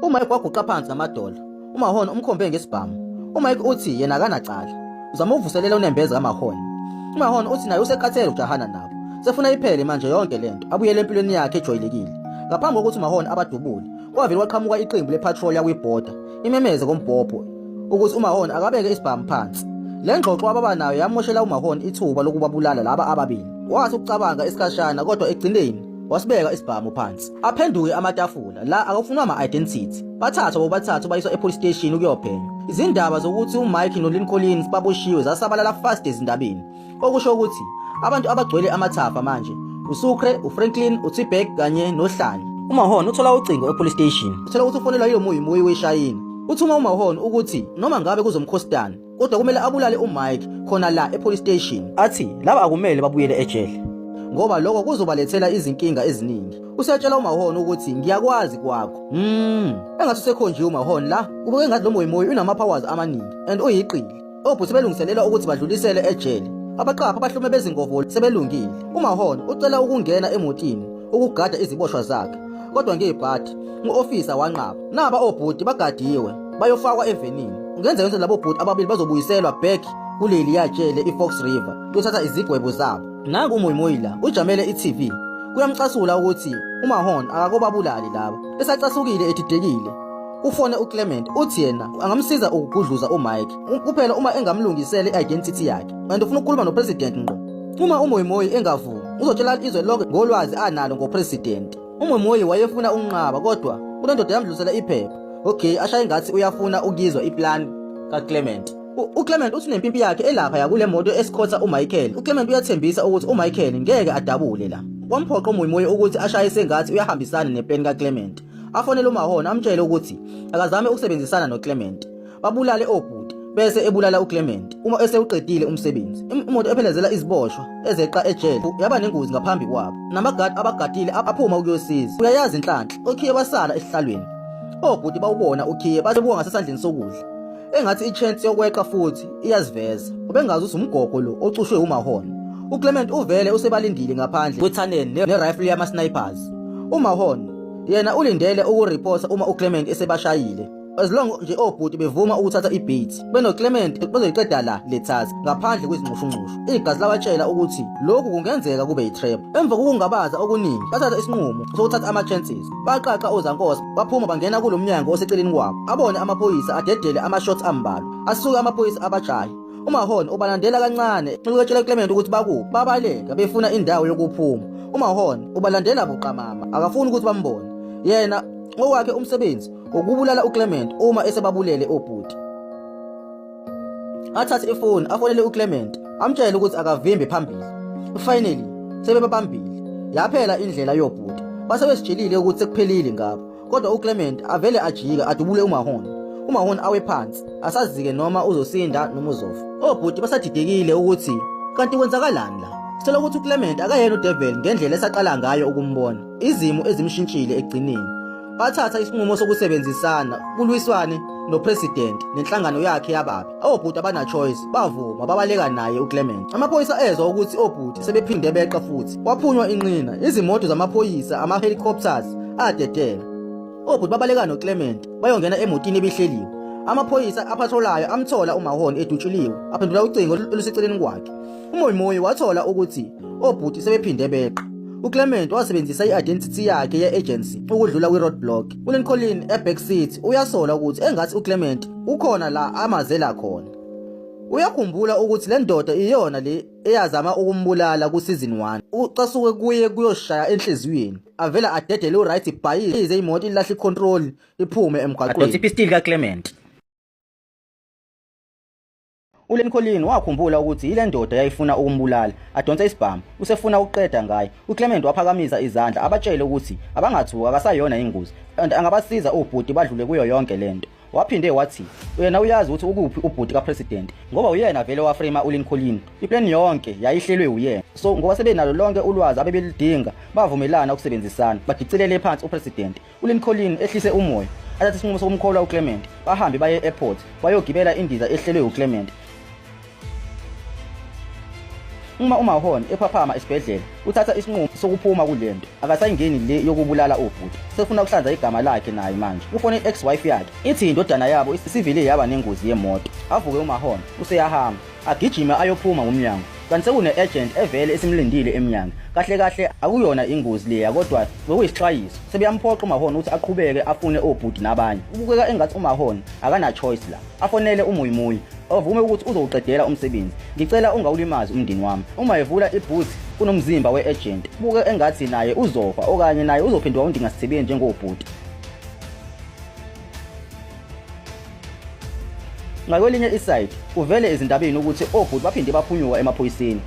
uMike waguqa phansi ngamadola. uMahona umkhombe ngesibhamu. uMike uthi yena akanacala, uzama uvuselela unembeza kaMahona. uMahona uthi naye usekhathele ukujahana nabo, sefuna iphele manje yonke lento, abuyele empilweni yakhe ejwayelekile. Ngaphambi kokuthi uMahona abadubule, kwavele kwaqhamuka iqembu lepatrol yakwiBorder imemeze kombhobho ukuthi uMahona akabeke isibhamu phansi. Le ngxoxo ababa nayo yamoshela uMahona ithuba lokubabulala laba ababili. Wathi ukucabanga isikhashana kodwa egcineni wasibeka isibhamu phansi. Aphenduke amatafula la akufunwa ama-identity. Bathathwa bobathathu bayiswa epolice station ukuyophenywa. Izindaba zokuthi uMike noLynn Collins baboshiwe zasabalala fast ezindabeni, okusho ukuthi abantu abagcwele amathafa manje uSucre, uFranklin, uTibek kanye noHlani. uMahona uthola ucingo epolice station, uthola ukuthi ufonelwa yilo Muyi weShayina. Uthuma uMahona ukuthi noma ngabe kuzomkhostana kodwa kumele abulale uMike khona la epolice station. Athi laba akumele babuyele ejele ngoba lokho kuzobalethela izinkinga eziningi. Usiyatshela uMahona ukuthi ngiyakwazi kwakho. Engathi usekhonje uMahona la ubeke ngathi lo Muyi unama-powers amaningi and uyiqili. Obhuti belungiselela ukuthi badlulisele ejele. Abaqapha abahlume bezingovo sebelungile. uMahona ucela ukungena emotini ukugada iziboshwa zakhe, kodwa ngebhadi u-officer wanqaba. Naba obhuti bagadiwe bayofakwa evenini. Ngenzeka ukuthi labo bhuti ababili bazobuyiselwa back kuleli yajele iFox River kuthatha izigwebo zabo. Nangu uMuyi la ujamele iTV kuyamcasula ukuthi uMahona akakobabulali laba. Esacasukile edidekile ufone uClement uthi yena angamsiza ukugudluza uMike kuphela uma engamlungisele i-identity yakhe, and ufuna ukukhuluma nopresident ngqo. Uma uMuyi engavumi uzotshela izwe lonke ngolwazi analo ngopresident. uMuyi wayefuna unqaba kodwa unendoda yamdlulisela iphepha. Okay, ashaye ngathi uyafuna ukuzwa iplan kaClement. uClement uthi nempimpi yakhe elapha yakule moto escorta uMichael. uClement uyathembisa ukuthi uMichael ngeke adabule la. Wamphoqa uMuyi ukuthi ashaye sengathi uyahambisana neplan kaClement. Afonele uMahona amtshele ukuthi akazame ukusebenzisana noClement, babulale obhuti bese ebulala uClement uma esewuqedile umsebenzi. Imoto ephelezela iziboshwa ezeqa ejele yaba nengozi ngaphambi kwabo, namagadi abagadile aphuma ukuyosiza. Uyayazi inhlanhla ukhiye basala esihlalweni. Obhuti bawubona ukhiye basebuka ngasesandleni sokudla, engathi ichance yokweqa futhi iyaziveza. Ubengazi ukuthi umgogo lo ocushwe uMahona. uClement uvele usebalindile ngaphandle kwethaneni nerifle yama-snipers. uMahona yena ulindele ukureporta uma uClement esebashayile. As long nje obhuti bevuma ukuthatha ibait, benoClement bazoyiqeda la lethazi ngaphandle kwezinxushunxushu. Igazi labatshela ukuthi lokhu kungenzeka kube yitrap. Emva kokungabaza okuningi bathatha isinqumo sokuthatha ama-chances. Baqaqa oZankosi baphuma bangena kulomnyango oseceleni kwabo. Abone amaphoyisa adedele ama-shots ambalwa asuka amaphoyisa abajayi. uMahona ubalandela kancane ukutshela uClement ukuthi bakuphi, babaleka befuna indawo yokuphuma. uMahona ubalandela buqamama, akafuni ukuthi bambone. Yena owakhe umsebenzi ukubulala uClement uma esebabulele obhuti. Athathe ifoni afonele uClement amtshela ukuthi akavimbe phambili. Finally sebebabambile, yaphela indlela yobhuti. Basebesijilile ukuthi sekuphelile ngabo, kodwa uClement avele ajika adubule uMahona. uMahona awe phansi asazike noma uzosinda noma uzofa. Obhuti basadidekile ukuthi kanti kwenzakalani la. Sithola ukuthi uClement akayena uDevil ngendlela esaqala ngayo ukumbona. Izimo ezimshintshile egcineni. Bathatha isinqumo sokusebenzisana kulwiswane nopresident nenhlangano yakhe yababi. Obhuti abana choice bavuma babaleka naye uClement. Amaphoyisa ezwa ukuthi obhuti sebephinde beqa futhi waphunywa inqina. Izimoto zamaphoyisa ama-helicopters adedela. Obhuti babaleka noClement bayongena emotini ebihleliwe. Amaphoyisa aphatrolayo amthola uMahona edutshuliwe, aphendula ucingo oluseceleni kwakhe. uMuyi wathola ukuthi obhuti sebephinde beqa. uClement wasebenzisa i-identity yakhe ye-agency ukudlula kwi-roadblock. uLynn Collins eback seat uyasola ukuthi engathi uClement ukhona la amazela khona. Uyakhumbula ukuthi le ndoda iyona le eyazama ukumbulala ku-season 1. Ucasuke kuye kuyoshaya enhliziyweni, avela adedele u-right bhayize ize imoto ilahle icontrol iphume emgwaqweni. Adonsa ipistili kaClement. uLynn Collins wakhumbula ukuthi ile ndoda yayifuna ukumbulala, adonsa isibhamu, usefuna ukuqeda ngaye. uClement waphakamisa izandla abatshele ukuthi abangathuka akasayona ingozi and angabasiza obhuti badlule kuyo yonke lento. Waphinde wathi yena uyazi ukuthi ukuphi ubhuti kapresident ngoba uyena vele waframe uLynn Collins. Iplan yonke yayihlelwe uyena, so ngoba sebenalo lonke ulwazi abebelidinga bavumelana ukusebenzisana. Badicilele phansi upresident. uLynn Collins ehlise umoya, athathe isinqumo sokumkhola uClement. Bahambe baye e-airport bayogibela indiza ehlelwe uClement. Uma uMahon ephaphama esibhedlela uthatha isinqumo sokuphuma kulento akasayingeni le yokubulala obhuti sefuna ukuhlanza igama lakhe naye manje ufone ex-wife yakhe ithi indodana yabo isivile yaba nengozi yemoto avuke uMahon useyahamba agijima ayophuma ngomnyango kanti sekune-agent evele esimlindile emnyango kahle kahle akuyona ingozi leya kodwa bekuyisixwayiso sebeyamphoqa uMahon ukuthi aqhubeke afune obhuti nabanye ubukeka engathi uMahon akana-choice la afonele uMuyimuyi ovume ukuthi uzowuqedela umsebenzi ngicela ungawulimazi umndeni wami uma evula ibhuthi kunomzimba we-agent ubuke engathi naye uzofa okanye naye uzophendwa undingasisebenzi njengobhuti. Ngakwelinye iside kuvele ezindabeni ukuthi obhuti baphinde baphunyuka emaphoyiseni.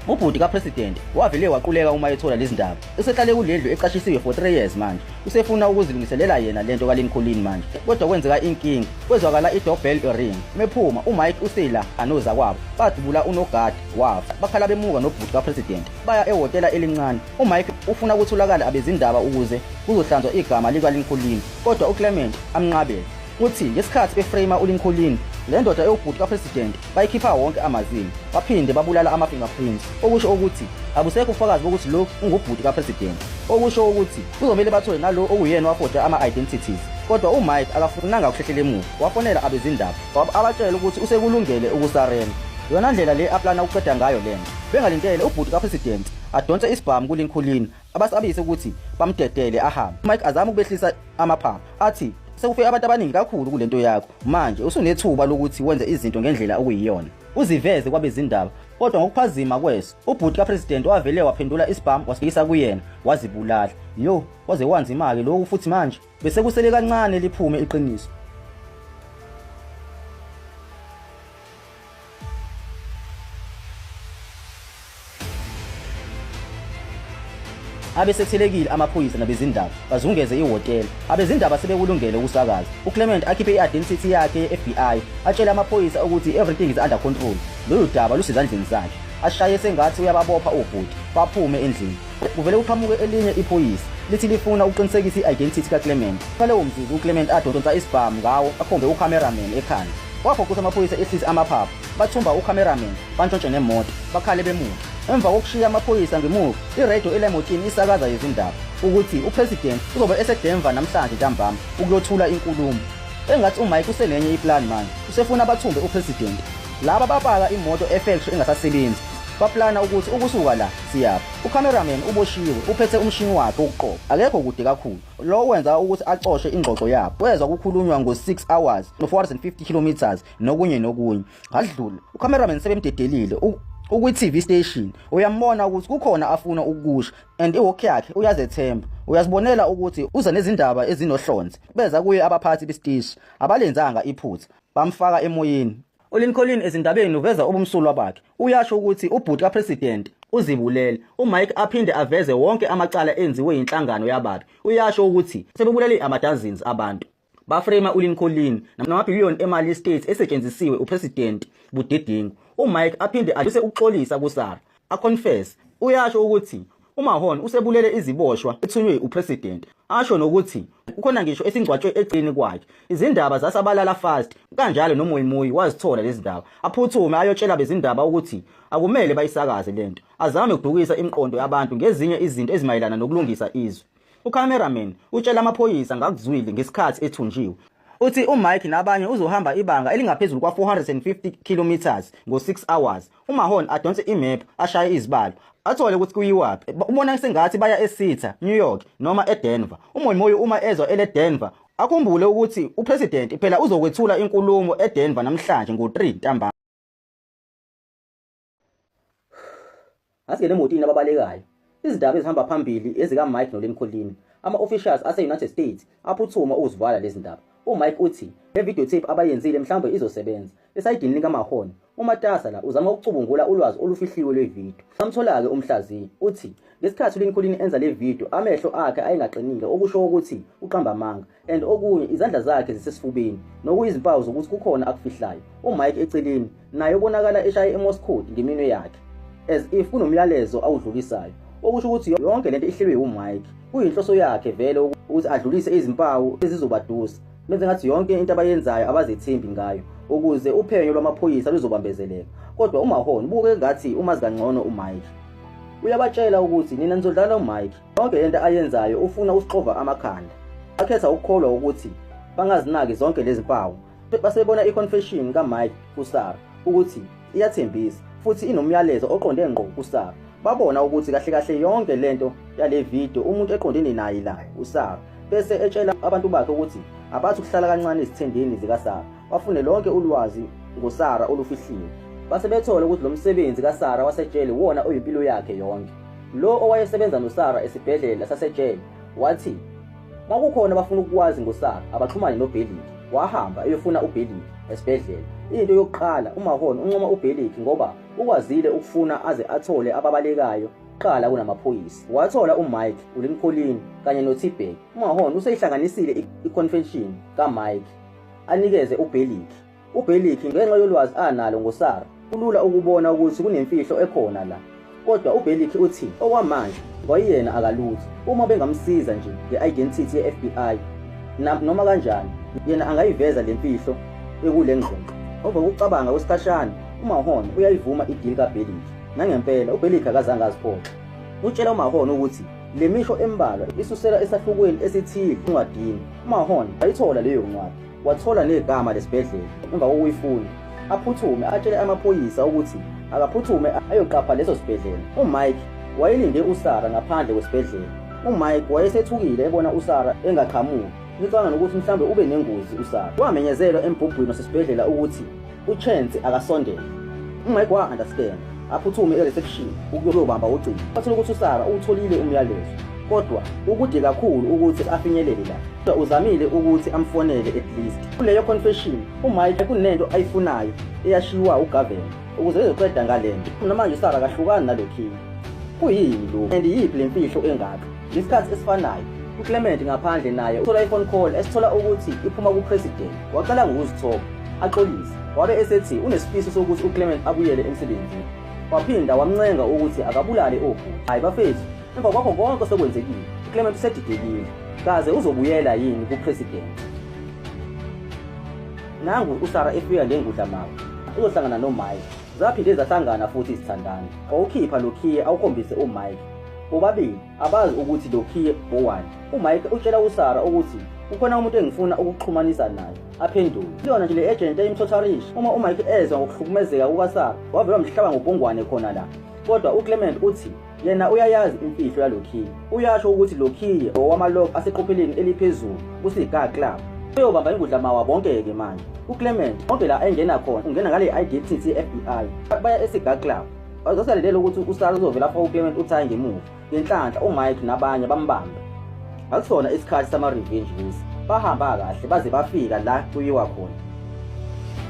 Ubhuti kaPresident wavele waquleka uma ethola lezi ndaba. Esehlale kulendlu eqashisiwe for 3 years manje. Usefuna ukuzilungiselela yena lento kaLincoln manje. Kodwa kwenzeka inkingi. Kwezwakala i-doorbell ring. Mephuma uMike usela anoza kwabo. Badubula unogadi wafa. Bakhala bemuka nobhuti kaPresident. Baya ehhotela elincane. uMike ufuna ukutholakala abezindaba ukuze kuzohlanzwa igama likaLincoln. Kodwa uClement amnqabele. Uthi ngesikhathi eframe uLincoln le ndoda eyobhuti kaPresident bayikhipha wonke amazini baphinde babulala ama-fingerprints okusho ukuthi abusekho ufakazi bokuthi lo ungubhuti kaPresident okusho ukuthi kuzomele bathole nalo okuyena wafoda ama-identities kodwa uMike akafunanga ukuhlehlela emuva wafonela abezindaba abatshela ukuthi usekulungele ukusarena yona ndlela le aplana ukuqeda ngayo lento bengalindele ubhuti kaPresident adonse isibhamu kuLincoln abasabise ukuthi bamdedele ahambe uMike azama ukubehlisa amaphaphu athi sekufike abantu abaningi kakhulu kulento yakho manje usunethuba lokuthi wenze izinto ngendlela okuyiyona uziveze kwabezindaba kodwa ngokuphazima kweso ubhuti kaPresident wavele waphendula isibhamu wasifikisa kuyena wazibulala yo waze wanzima ke lokho futhi manje bese kusele kancane liphume iqiniso. Abesethelekile amaphoyisa nabezindaba bazungeze ihhotela abezindaba sebekulungele ukusakaza uClement akhiphe i-identity yakhe ye-FBI atshela amaphoyisa ukuthi everything is under control lolu daba lusezandleni zakhe ashaye sengathi uyababopha obhuti baphume endlini kuvele uqhamuke elinye iphoyisa lithi lifuna ukuqinisekisa i-identity kaClement ngalewo mzuzu uClement adonsa isibhamu ngawo akhombe ucameraman ekhanda waphoqisa amaphoyisa ehlisa amaphaphu bathumba ucameraman bantshontshe nemoto bakhale bemuva emva kokushiya amaphoyisa ngemuva iradio elemotini isakaza izindaba ukuthi uPresident uzobe eseDenver namhlanje ntambama ukuyothula inkulumo engathi uMike usenenye iplan manje usefuna bathumbe uPresident laba bapaka imoto efactory engasasebenzi baplana ukuthi ukusuka la siyapha ucameraman uboshiwe uphethe umshini wakhe wokuqopha akekho kude kakhulu lo wenza ukuthi axoshwe ingxoxo yabo wezwa kukhulunywa ngo6 hours no450 kilometers nokunye ngadlula ucameraman sebemdedelile ukwi-TV station uyambona ukuthi kukhona afuna ukukusho and iwork yakhe uyazethemba uyazibonela ukuthi uza nezindaba ezinohlonze beza kuye abaphathi besiteshi abalenzanga iphutha bamfaka emoyeni uLincoln ezindabeni uveza ubumsulwa bakhe uyasho ukuthi ubhuti kaPresident uzibulele uMike aphinde aveze wonke amacala enziwe inhlangano yabantu uyasho ukuthi sebebulele amadozens abantu baframe uLincoln namabhillion emali estate esetshenzisiwe uPresident budedengu uMike aphinde adluse ukuxolisa kuSara aconfess uyasho ukuthi uMahon usebulele iziboshwa ethunywe uPresident asho nokuthi ukhona ngisho esingcwatshwe egcini kwakhe izindaba zasabalala fast kanjalo noMuyimuyi wazithola lezi ndaba aphuthume ayotshela bezindaba ukuthi akumele bayisakaze lento azame ukudukisa imiqondo yabantu ngezinye izinto ezimayelana nokulungisa izwe ucameraman utshela amaphoyisa ngakuzwile ngesikhathi ethunjiwe uthi uMike nabanye uzohamba ibanga elingaphezulu kwa450 kilometers ngo6 hours uMahon adonse imap ashaye izibalo athole ukuthi kuyiwaphi ubona sengathi baya eSitha New York noma eDenver uMoyi uma ezwa eLeDenver akhumbule ukuthi uPresident phela uzokwethula inkulumo eDenver namhlanje ngo3 ntambama asike lemotini ababalekayo izindaba ezihamba phambili ezikaMike noLincoln ama-officials ase-United States aphuthuma ukuzivala lezi ndaba uMike uthi le videotape abayenzile mhlawumbe izosebenza esayidini likaMahon uMatasa la uzama ukucubungula ulwazi olufihliwe lwevideo samthola-ke umhlaziyi uthi ngesikhathi uLincoln enza le video amehlo akhe ayengaqinile okusho ukuthi uqamba amanga and okunye izandla zakhe zisesifubeni nokuyizimpawu zokuthi kukhona akufihlayo uMike eceleni naye ubonakala eshaye eMoscow ngeminwe yakhe as if kunomyalezo awudlulisayo okusho ukuthi yonke lento ihlelwe uMike kuyinhloso yakhe vele ukuthi adlulise izimpawu ezizobadusa benze ngathi yonke into abayenzayo abazethembi ngayo ukuze uphenyo lwamaphoyisa luzobambezeleka. Kodwa uMahone ubuke ngathi umazi kangcono uMike. Uyabatshela ukuthi nina nizodlala uMike, yonke into ayenzayo ufuna usixova amakhanda. Akhetha ukukholwa ukuthi bangazinaki zonke lezi mpawu. Basebona iconfession kaMike kuSarah ukuthi iyathembisa futhi inomyalezo oqonde ngqo kuSarah. Babona ukuthi kahle kahle yonke lento yale video umuntu eqondene naye la uSarah, bese etshela abantu bakhe ukuthi abathi ukuhlala kancane izithendeni zikaSarah, bafune lonke ulwazi ngoSarah olufihliwe. Base bethola ukuthi lo msebenzi kaSarah wasetshele wona oyimpilo yakhe yonke. Lo owayesebenza noSarah esibhedlela sasetshele wathi makukhona abafuna ukwazi ngoSarah abaxhumane noBellick. Wahamba eyofuna uBellick esibhedlela. Into yokuqala uMahone uncoma uBellick ngoba ukwazile ukufuna aze athole ababalekayo qala kunamaphoyisa. Wathola uMike, uLincoln kanye noTibek. uMahone useyihlanganisile iconfession kaMike anikeze uBellick. uBellick ngenxa yolwazi analo ngoSarah kulula ukubona ukuthi kunemfihlo ekhona la. Kodwa uBellick uthi okwamanje wayena akalutho. Uma bengamsiza nje nge-identity ye-FBI noma kanjani yena angayiveza lemfihlo ekule ngqondo. Over ukucabanga kwesikhashana uMahone uyayivuma ideal kaBellick. Nangempela uBellick akazange aziphoxe. Utshela uMahone ukuthi le misho embalwa isusela esahlukweni esithile encwadini. uMahone ayithola leyo ncwadi, wathola negama lesibhedlela emva kokuyifunda. Aphuthume atshele amaphoyisa ukuthi akaphuthume ayoqapha leso sibhedlela. uMike wayelinde uSarah ngaphandle kwesibhedlela. uMike wayesethukile ebona uSarah engaqhamuki. Ngicabanga ukuthi mhlambe ube nengozi uSarah. Wamenyezelwa embhubhweni wasesibhedlela ukuthi uChance akasondele. uMike wa-understand, aphuthume e-reception ukuyobamba ucingo. Wathola ukuthi uSarah utholile umyalezo, kodwa ukude kakhulu ukuthi afinyelele la. Uzamile ukuthi amfonele at least. Kuleyo confession uMike kunento ayifunayo eyashiwa uGavin ukuze ezoqeda ngalento. Namanje uSarah kahlukani nalokhiya. Kuyini lo? And yiphi lemfihlo engaka? Isikhathi esifanayo uClement ngaphandle naye uthola iphone call esithola ukuthi iphuma kupresident. Waqala ngokuzithoba axolisa, wabe esethi unesifiso sokuthi uClement abuyele emsebenzini. Waphinda wamncenga ukuthi akabulale obhuti. Hayi bafethu, emva kwakho konke sokwenzekile uClement usedidekile. Kaze uzobuyela yini kupresident? Nangu uSarah efika ngengudlamawa uzohlangana noMike. Zaphinde zahlangana futhi izithandana. Wawukhipha lokhiye awukhombise uMike. Bobabili abazi ukuthi lokhiye bowani. uMike utshela uSarah ukuthi ukhona umuntu engifuna ukuxhumanisa naye. Aphendula yona nje le agent eyimthotharish. Uma uMike ezwa ngokuhlukumezeka kukaSarah wavela mhlaba ngobhongwane khona la. Kodwa uClement uthi yena uyayazi imfihlo yalokhiye. Uyasho ukuthi lokhiye owamalock aseqopheleni eliphezulu kusiga club. Uyobamba ingudlamawa bonke-ke manje. uClement bonke la engena khona ungena ngale identity ye-FBI baya esiga club. Bazosalela ukuthi uSarah uzovela after uClement uthaye ngemuva. Ngenhlanhla uMike nabanye bambambe. Akusona isikhathi sama-revenge lesi. Bahamba kahle baze bafika la kuyiwa khona.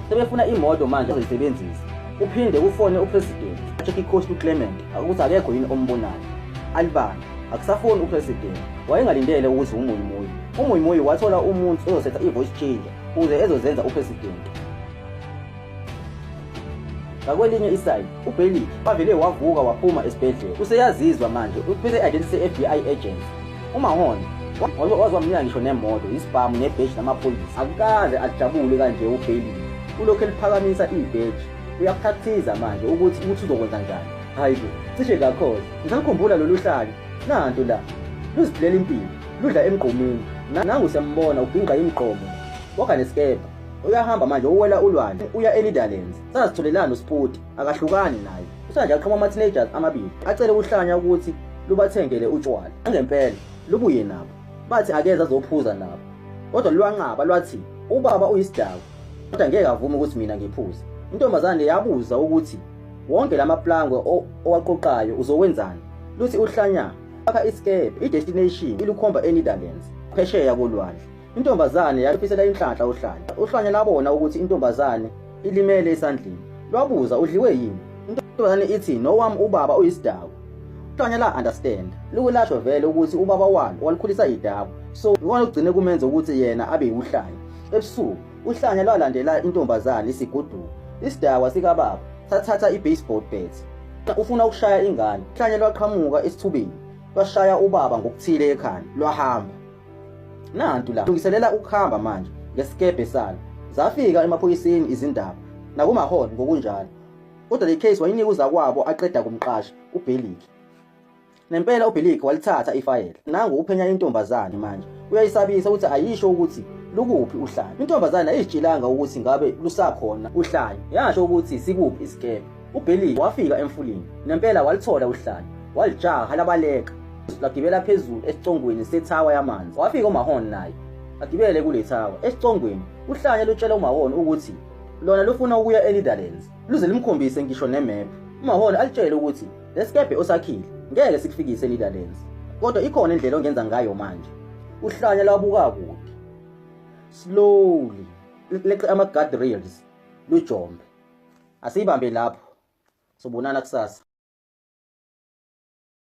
Sebefuna imoto manje azoyisebenzisa. Uphinde ufone upresident check icost uClement ukuthi akekho yini ombonayo. Albani akusafoni upresident. Wayengalindele ukuthi uMuyimoyi wathola umuntu ozosetha ivoice changer ukuze ezozenza upresident. Ngakwelinye iside uBellick wavele wavuka waphuma esibhedlela. Useyazizwa manje uphethe identity FBI agent. uMahone wazwamnika ngisho nemoto, isibhamu nebheji namaphoyisa. Akukaze ajabule kanje uBellick. Ulokhu eliphakamisa ibheji. Uyakuthathiza manje ukuthi uzokwenza njani. Hayibo cishe kakhoza. Ngisakukhumbula lolu hlali. Nanto la luziphilela impilo, ludla emgqomeni. Nangu siyambona ubhinqa imgqomo. Wakha nesikepa. Uyahamba manje uwela ulwandle uya eNetherlands. Sasitholelana uSpoti akahlukani naye. Usanje aqhama ama-teenagers amabili acele uhlanya ukuthi lubathengele utshwala. Ngempela lubuye nabo. Bathi akeza azophuza nabo. Kodwa lwanqaba lwathi ubaba uyisidakwa. Kodwa ngeke avume ukuthi mina ngiphuze. Intombazane yabuza ukuthi wonke lamaplangwe owaqoqayo uzokwenzani. Luthi uhlanya akha isikepe idestination ilukhomba eNetherlands phesheya kolwandle. Intombazane yafisela inhlanhla uhlanya labona ukuthi intombazane ilimele esandleni. Lwabuza udliwe yini. Intombazane ithi nowami ubaba uyisidakwa. Uhlanya la understand. Lukulasho vele ukuthi ubaba walo walikhulisa idakwa. So ikona ugcine kumenza ukuthi yena abe uhlanya. Ebusuku uhlanya lwalandela intombazane isiguduka. Isidakwa sikababa sathatha i-baseball bat. Ufuna ukushaya ingane. Uhlanya lwaqhamuka esithubeni. Lwashaya ubaba ngokuthile ekhanda lwahamba. Nantu la lungiselela ukuhamba manje. ngesikebhe salo. Zafika emaphoyiseni izindaba nakuMahon ngokunjalo. Kodwa le case wayinika uzakwabo aqeda kumqasha uBeliki. Nempela uBeliki walithatha ifayela. Nangu uphenya intombazane manje. Uyayisabisa ukuthi ayisho ukuthi lukuphi uhlanya. Intombazane ayizitshelanga ukuthi ngabe lusakhona uhlanya. Yasho ukuthi sikuphi isikebhe. uBeliki wafika emfuleni. Nempela walithola uhlanya. Walijaha labaleka. Lagibela phezulu esicongweni sethawa yamanzi. Wafika uMahon naye. Agibele kule thawa. Esicongweni uhlanya lutshela uMahon ukuthi lona lufuna ukuya eNetherlands. Luze limkhombise ngisho nemap. uMahon alitshela ukuthi lesikebhe osakhile ngeke sikufikise eNetherlands. Kodwa ikhona indlela ongenza ngayo manje. Uhlanya labuka kude. Slowly leqe ama guardrails lujombe. Asibambe lapho. Sobonana kusasa.